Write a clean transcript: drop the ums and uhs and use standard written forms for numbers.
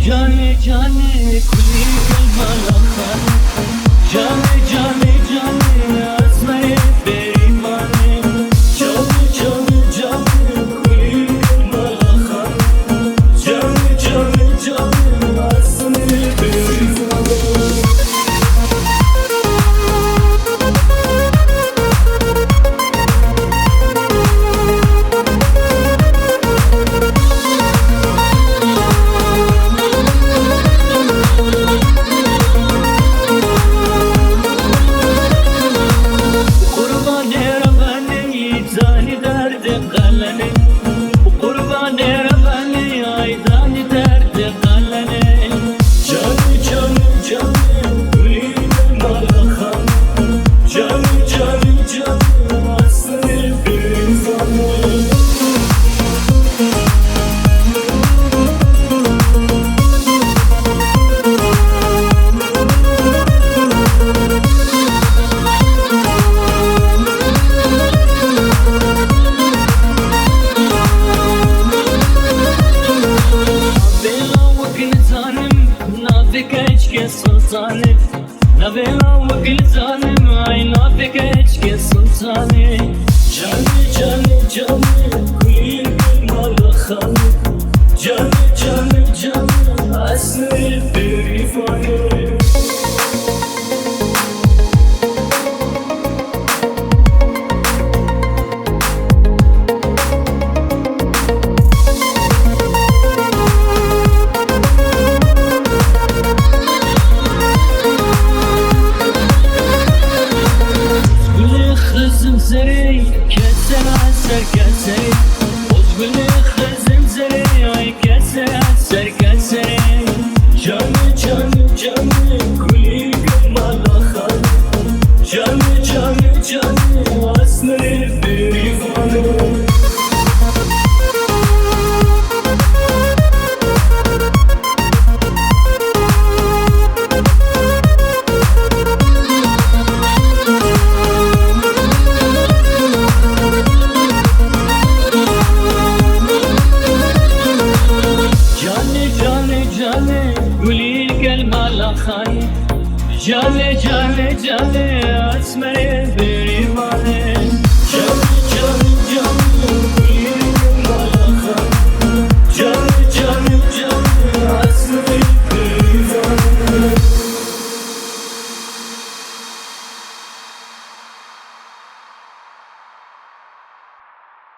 जाने जाने खुली कलमा लखा जाने जाने जाने आसमां तेरी माने जाने जाने जाने खुली कलमा लखा जाने जाने जाने आसमां तेरी माने sultane navela wakil zalim ay nafik eçke sultane canı canı canı kulir malakhan canı canı canı asli perifane زمزري كسر عسر كسر وزبلي خزمزري اي كسر عسر كسر جاني جاني جاني كلي قمال خان جاني جاني جاني اسمري بريفانو जाने जाने जाने आसमां